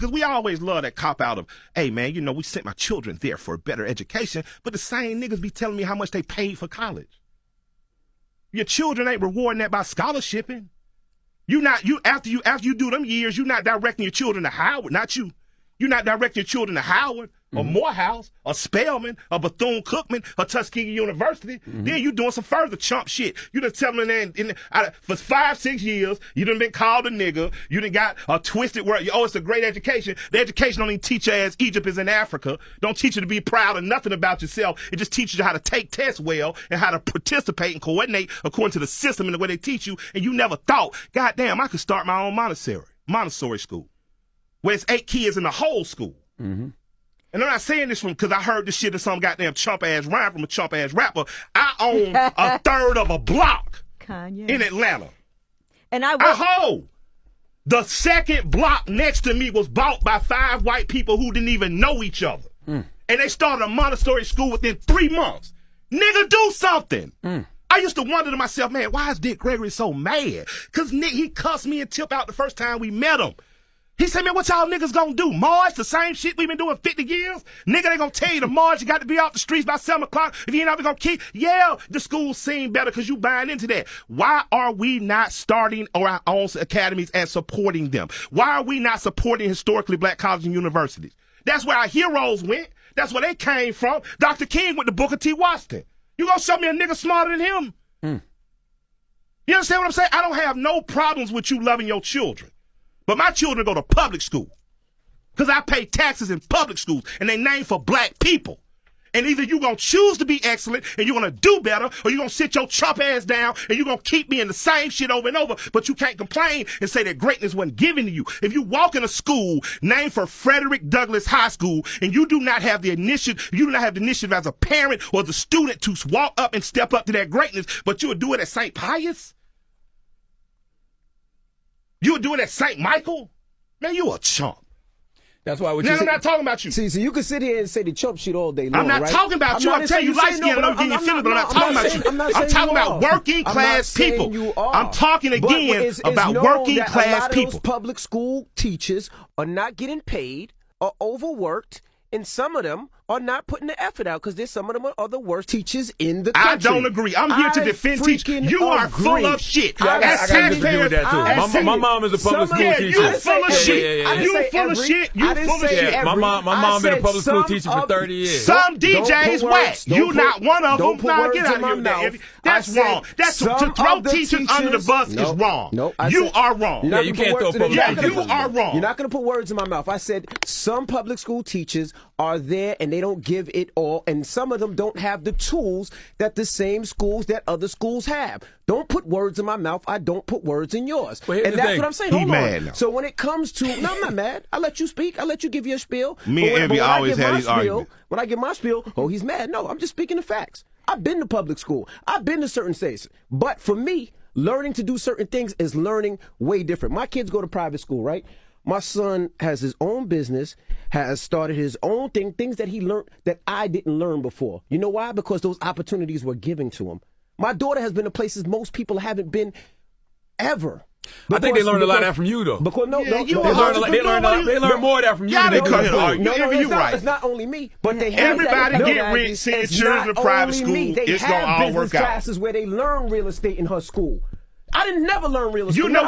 because we always love that cop out of, hey, man, you know, we sent my children there for a better education, but the same niggas be telling me how much they paid for college. Your children ain't rewarding that by scholarshiping. After you do them years, you're not directing your children to Howard, not you. You're not directing your children to Howard or Morehouse or Spelman or Bethune-Cookman or Tuskegee University. Then you doing some further chump shit. You done telling them for 5-6 years, you done been called a nigga. You done got a twisted word. Oh, it's a great education. The education don't even teach you as Egypt is in Africa. Don't teach you to be proud of nothing about yourself. It just teaches you how to take tests well and how to participate and coordinate according to the system and the way they teach you. And you never thought, God damn, I could start my own Montessori school, where it's 8 kids in the whole school. And I'm not saying this because I heard this shit in some goddamn chump-ass rhyme from a chump-ass rapper. I own a third of a block Kanye. in Atlanta. And I hold. The second block next to me was bought by 5 white people who didn't even know each other. And they started a Montessori school within 3 months. Nigga, do something. I used to wonder to myself, man, why is Dick Gregory so mad? Because he cussed me and Tip out the first time we met him. He said, man, what y'all niggas gonna do? March the same shit we been doing 50 years? Nigga, they gonna tell you to march, you got to be off the streets by 7 o'clock. If you ain't ever gonna keep, the schools seem better because you buying into that. Why are we not starting our own academies and supporting them? Why are we not supporting historically black colleges and universities? That's where our heroes went. That's where they came from. Dr. King went to Booker T. Washington. You gonna show me a nigga smarter than him? You understand what I'm saying? I don't have no problems with you loving your children. But my children go to public school because I pay taxes in public schools, and they named for black people. And either you're going to choose to be excellent and you're going to do better, or you're going to sit your chump ass down and you're going to keep me in the same shit over and over, but you can't complain and say that greatness wasn't given to you. If you walk in a school named for Frederick Douglass High School and you do not have the initiative as a parent or the student to walk up and step up to that greatness, but you would do it at St. Pius? You would do it at St. Michael? Man, you a chump. That's why I'm not talking about you. See, so you can sit here and say the chump shit all day long, I'm not talking about you. I'm telling you light skin and I'm getting your feelings, but I'm not talking about you. I'm talking about working class people. I'm talking again about working class people. Those public school teachers are not getting paid, are overworked, and some of them are not putting the effort out because some of them are the worst teachers in the country. I don't agree. I'm here to defend teachers. You are full of shit. I got to disagree with that too. My mom is a public school teacher. You full of shit. You full of shit. You full of shit. My mom been a public school teacher for 30 years. Some DJs whack. You not one of them. Nah, get out of here with that. That's wrong. That's to throw teachers under the bus is wrong. You are wrong. Yeah, you can't throw public school teachers. You are wrong. You're not going to put words in my mouth. I said some public school teachers are there and they don't give it all, and some of them don't have the tools that the same schools that other schools have. Don't put words in my mouth. I don't put words in yours. And that's what I'm saying. Hold on. So when it comes to, no, I'm not mad. I let you speak. I let you give your spiel. Me and Envy always had these arguments. When I give my spiel, oh, he's mad. No, I'm just speaking the facts. I've been to public school. I've been to certain states. But for me, learning to do certain things is learning way different. My kids go to private school, right? My son has his own business, has started his own thing, things that he learned that I didn't learn before. You know why? Because those opportunities were given to him. My daughter has been to places most people haven't been ever. I think they learned a lot of that from you, though. Because they learned more of that from you. Y'all didn't come here to argue. It's not, it's not only me, but they have everybody get rich, send your children to private school. It's gonna all work out. Classes where they learn real estate in her school. I didn't never learn real estate. You know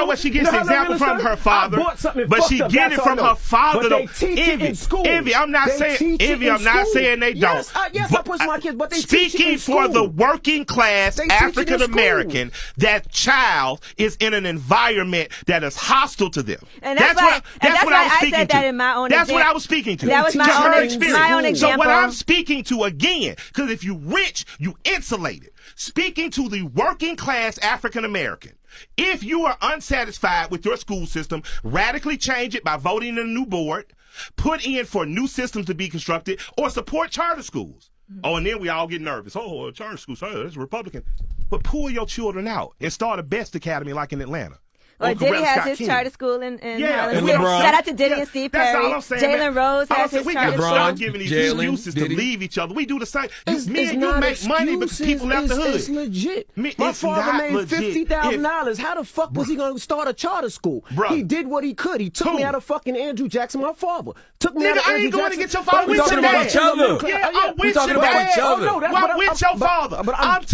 what she gets the example from her father, but she get it from her father. But they teach it in school. Envy, I'm not saying they don't. Yes, I push my kids, but they speaking teach it in for school. the working class African American, that child is in an environment that is hostile to them. And that's why I said that in my own. That's what I was speaking to. That was my own example. So what I'm speaking to again, because if you rich, you insulated. Speaking to the working class African American, if you are unsatisfied with your school system, radically change it by voting in a new board, put in for new systems to be constructed, or support charter schools. Oh, and then we all get nervous. Oh, charter schools, that's Republican. But pull your children out and start a best academy like in Atlanta. Or Diddy has his charter school in Harlem. Shout out to Diddy and Steve Perry. That's all I'm saying. Jalen Rose has his we charter got school. stop giving these excuses to leave each other. We do the same. Me and you make money because people left the hood. It's legit. My father made $50,000. How the fuck was he going to start a charter school? He did what he could. He took me out of fucking Andrew Jackson. My father took me out of Andrew Jackson. I ain't going to get your father. We're talking about each other. Yeah, I'm with talking about each other. I'm with your father. But I'm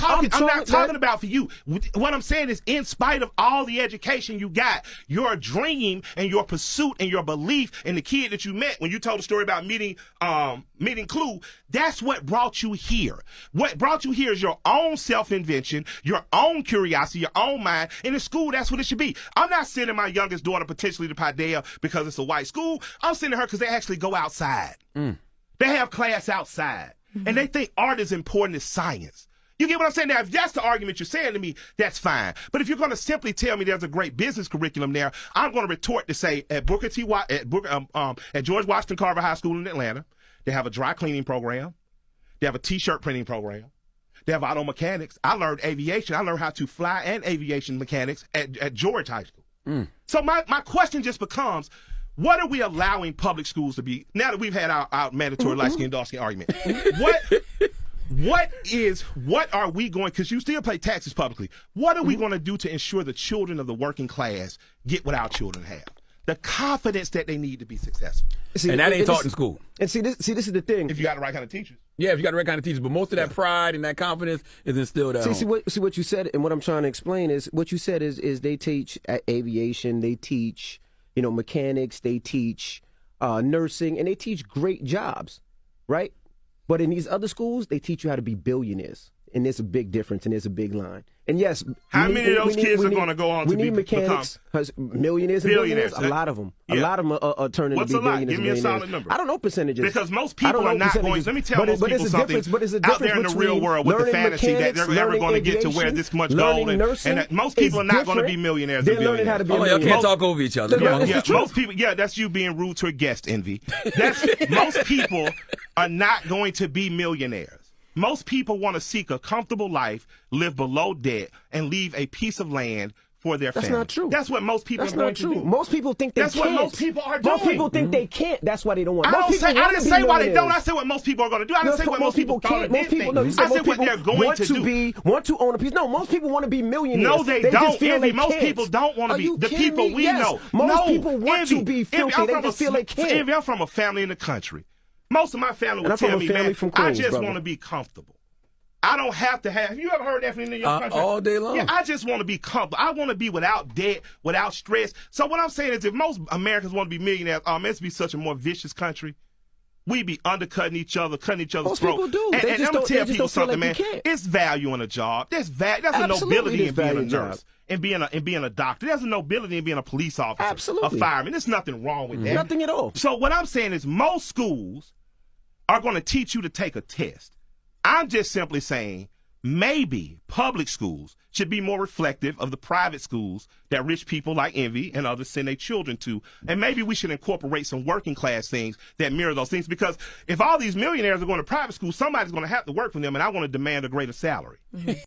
not talking about for you. What I'm saying is, in spite of all the education you got, your dream and your pursuit and your belief in the kid that you met when you told the story about meeting Clue, that's what brought you here. What brought you here is your own self-invention, your own curiosity, your own mind. And in school, that's what it should be. I'm not sending my youngest daughter potentially to Padilla because it's a white school. I'm sending her because they actually go outside. They have class outside. And they think art is important as science. You get what I'm saying? Now, if that's the argument you're saying to me, that's fine. But if you're going to simply tell me there's a great business curriculum there, I'm going to retort to say at George Washington Carver High School in Atlanta, they have a dry cleaning program. They have a T-shirt printing program. They have auto mechanics. I learned aviation. I learned how to fly and aviation mechanics at George High School. So my question just becomes, what are we allowing public schools to be, now that we've had our mandatory light-skinned, dark-skinned argument? What are we going, because you still pay taxes publicly, what are we going to do to ensure the children of the working class get what our children have? The confidence that they need to be successful. See, and that ain't taught in school. And see, this is the thing. If you got the right kind of teachers. Yeah, if you got the right kind of teachers. But most of that pride and that confidence is instilled at home. See what you said, and what I'm trying to explain is, what you said is they teach aviation, they teach, mechanics, they teach nursing, and they teach great jobs, right? But in these other schools, they teach you how to be billionaires. And there's a big difference, and there's a big line. And yes, how many of those kids are going to go on to be mechanics, millionaires and billionaires? A lot of them. Yeah. A lot of them are turning to be billionaires. Give me a solid number. I don't know percentages. Because most people are not going. Let me tell most people something. Out there in the real world with the fantasy that they're ever going to get to where this much gold, and most people are not going to be millionaires. They're learning how to be millionaires. Y'all can't talk over each other. Most people, that's you being rude to a guest, Envy. Most people are not going to be millionaires. Most people want to seek a comfortable life, live below debt, and leave a piece of land for their family. That's not true. That's what most people are going to do. Most people think they can't. That's what most people are doing. Most people think they can't. That's why they don't want. I didn't say why they don't. I said what most people are going to do. I didn't say what most people can't. Most people, no, you said I said what they're going to do. Want to own a piece. No, most people want to be millionaires. No, they don't. Envy. Most people don't want to be. The people we know. Most people want to be filthy. They just feel they can't. Envy, I'm from a family in the country. Most of my family would tell me, man, I just want to be comfortable. I don't have to have. You ever heard that from in your country? All day long. Yeah, I just want to be comfortable. I want to be without debt, without stress. So what I'm saying is, if most Americans want to be millionaires, it's be such a more vicious country. We be undercutting each other, cutting each other's throat. Most people do. And I'm gonna tell people something, man. It's value in a job. There's a nobility in being a nurse and being a doctor. There's a nobility in being a police officer, absolutely, a fireman. There's nothing wrong with that. Nothing at all. So what I'm saying is, most schools are going to teach you to take a test. I'm just simply saying, maybe public schools should be more reflective of the private schools that rich people like Envy and others send their children to. And maybe we should incorporate some working class things that mirror those things. Because if all these millionaires are going to private schools, somebody's going to have to work for them, and I want to demand a greater salary.